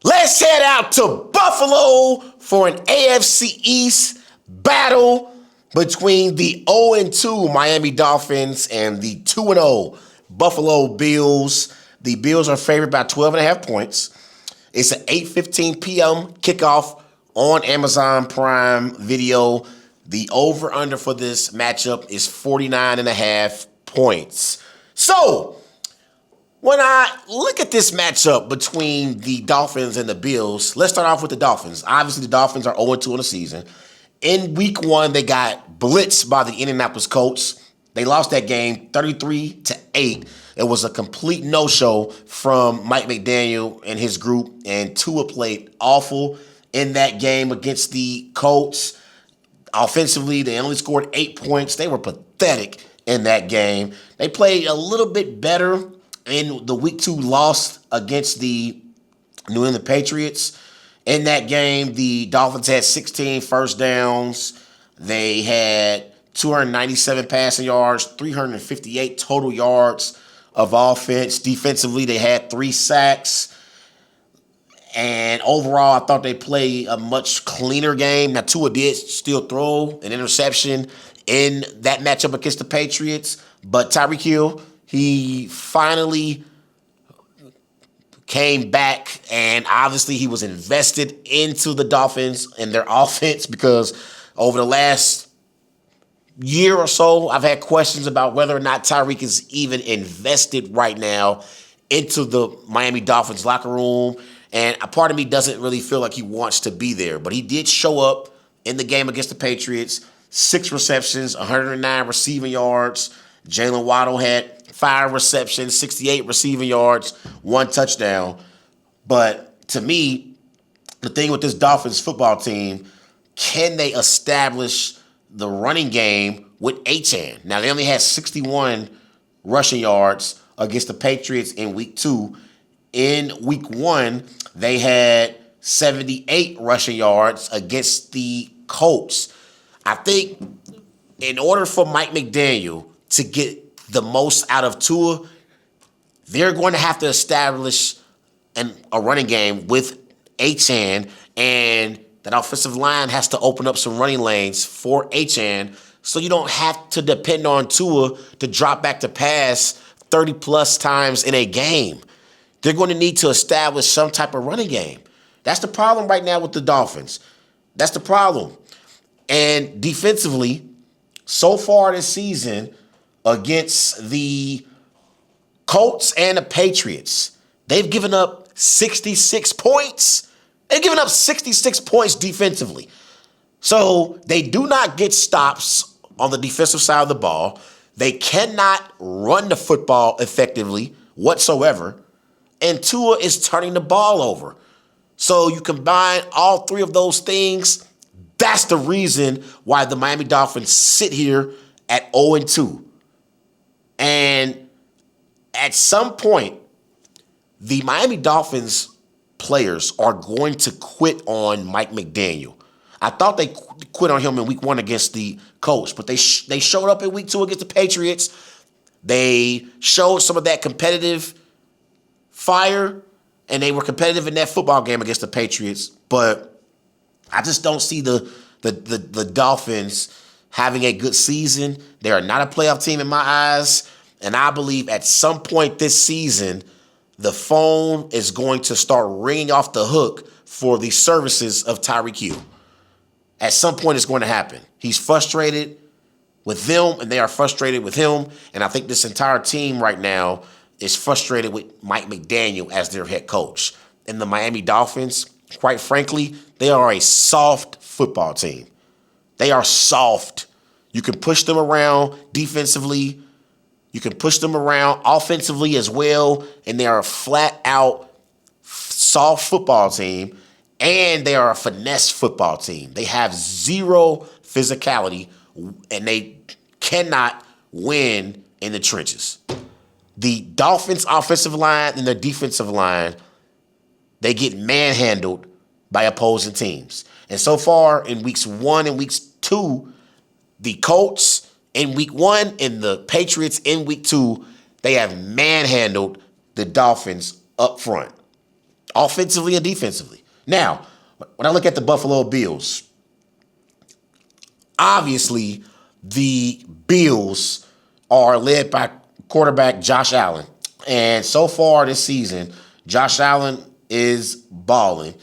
Let's head out to Buffalo for an AFC East battle between the 0-2 Miami Dolphins and the 2-0 Buffalo Bills. The Bills are favored by 12.5 points. It's an 8:15 p.m. kickoff on Amazon Prime Video. The over-under for this matchup is 49.5 points. So, when I look at this matchup between the Dolphins and the Bills, let's start off with the Dolphins. Obviously, the Dolphins are 0-2 in the season. In week 1, they got blitzed by the Indianapolis Colts. They lost that game 33-8. It was a complete no-show from Mike McDaniel and his group, and Tua played awful in that game against the Colts. Offensively, they only scored 8 points. They were pathetic in that game. They played a little bit better in the week 2 loss against the New England Patriots. In that game, the Dolphins had 16 first downs. They had 297 passing yards, 358 total yards of offense. Defensively, they had 3 sacks. And overall, I thought they played a much cleaner game. Now, Tua did still throw an interception in that matchup against the Patriots. But Tyreek Hill, he finally came back, and obviously he was invested into the Dolphins and their offense, because over the last year or so, I've had questions about whether or not Tyreek is even invested right now into the Miami Dolphins locker room. And a part of me doesn't really feel like he wants to be there. But he did show up in the game against the Patriots. 6 receptions, 109 receiving yards. Jalen Waddle had 5 receptions, 68 receiving yards, 1 touchdown. But to me, the thing with this Dolphins football team, can they establish the running game with Achane? Now, they only had 61 rushing yards against the Patriots in week 2. In week 1, they had 78 rushing yards against the Colts. I think in order for Mike McDaniel to get the most out of Tua, they're going to have to establish a running game with Achane, and that offensive line has to open up some running lanes for Achane, so you don't have to depend on Tua to drop back to pass 30-plus times in a game. They're going to need to establish some type of running game. That's the problem right now with the Dolphins. That's the problem. And defensively, so far this season, against the Colts and the Patriots, they've given up 66 points. They've given up 66 points defensively. So they do not get stops on the defensive side of the ball. They cannot run the football effectively whatsoever. And Tua is turning the ball over. So you combine all 3 of those things, that's the reason why the Miami Dolphins sit here at 0-2. And at some point, the Miami Dolphins players are going to quit on Mike McDaniel. I thought they quit on him in week 1 against the Colts, but they showed up in week 2 against the Patriots. They showed some of that competitive fire, and they were competitive in that football game against the Patriots. But I just don't see the Dolphins having a good season. They are not a playoff team in my eyes, and I believe at some point this season, the phone is going to start ringing off the hook for the services of Tyreek Hill. At some point, it's going to happen. He's frustrated with them, and they are frustrated with him. And I think this entire team right now is frustrated with Mike McDaniel as their head coach. And the Miami Dolphins, quite frankly, they are a soft football team. They are soft. You can push them around defensively. You can push them around offensively as well. And they are a flat-out soft football team. And they are a finesse football team. They have zero physicality, and they cannot win in the trenches. The Dolphins' offensive line and their defensive line, they get manhandled by opposing teams. And so far in weeks 1 and weeks 2, The Colts in week 1 and the Patriots in week 2, they have manhandled the Dolphins up front, offensively and defensively. Now, when I look at the Buffalo Bills, obviously the Bills are led by quarterback Josh Allen. And so far this season, Josh Allen is balling.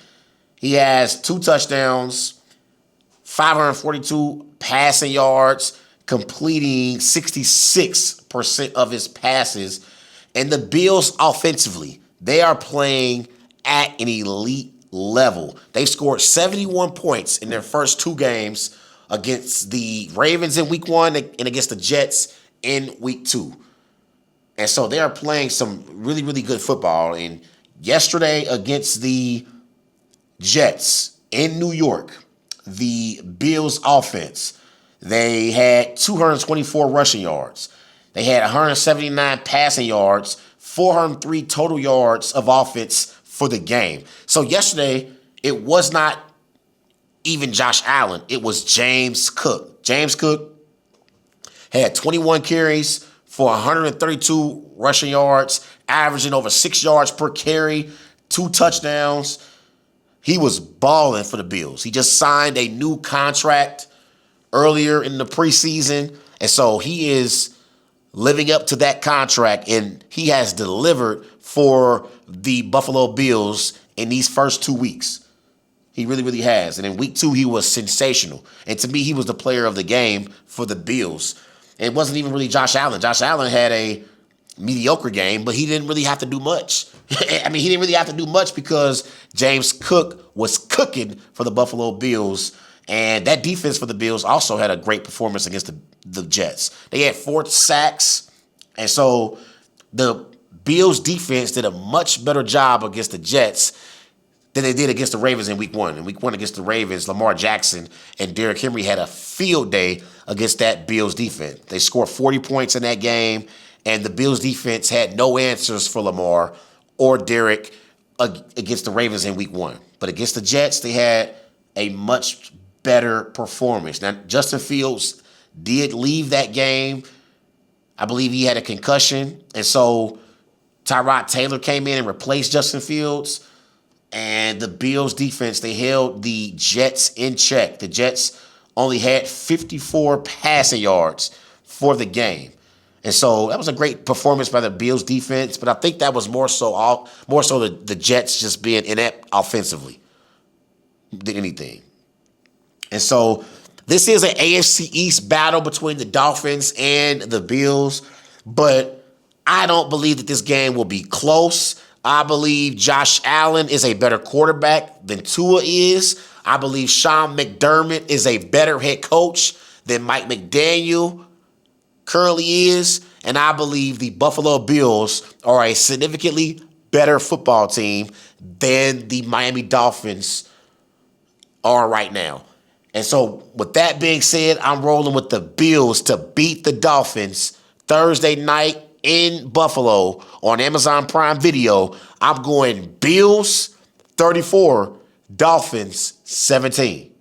He has 2 touchdowns, 542 passing yards, completing 66% of his passes. And the Bills offensively, they are playing at an elite level. They scored 71 points in their first 2 games against the Ravens in week 1 and against the Jets in week 2. And so they are playing some really, really good football. And yesterday against the Jets in New York, the Bills offense, they had 224 rushing yards. They had 179 passing yards, 403 total yards of offense for the game. So yesterday, it was not even Josh Allen. It was James Cook. James Cook had 21 carries for 132 rushing yards, averaging over 6 yards per carry, 2 touchdowns. He was balling for the Bills. He just signed a new contract earlier in the preseason, and so he is living up to that contract, and he has delivered for the Buffalo Bills in these first 2 weeks. He really, really has. And in week 2, he was sensational. And to me, he was the player of the game for the Bills. It wasn't even really Josh Allen. Josh Allen had a mediocre game, but he didn't really have to do much. I mean, he didn't really have to do much because James Cook was cooking for the Buffalo Bills. And that defense for the Bills also had a great performance against the Jets. They had 4 sacks. And so the Bills defense did a much better job against the Jets than they did against the Ravens in week 1. In week 1 against the Ravens, Lamar Jackson and Derrick Henry had a field day against that Bills defense. They scored 40 points in that game, and the Bills defense had no answers for Lamar or Derrick against the Ravens in week 1. But against the Jets, they had a much better performance. Now, Justin Fields did leave that game. I believe he had a concussion, and so Tyrod Taylor came in and replaced Justin Fields. And the Bills defense, they held the Jets in check. The Jets only had 54 passing yards for the game. And so that was a great performance by the Bills defense, but I think that was more so the Jets just being inept offensively than anything. And so this is an AFC East battle between the Dolphins and the Bills, but I don't believe that this game will be close. I believe Josh Allen is a better quarterback than Tua is. I believe Sean McDermott is a better head coach than Mike McDaniel currently is. And I believe the Buffalo Bills are a significantly better football team than the Miami Dolphins are right now. And so with that being said, I'm rolling with the Bills to beat the Dolphins Thursday night in Buffalo on Amazon Prime Video. I'm going Bills 34, Dolphins 17.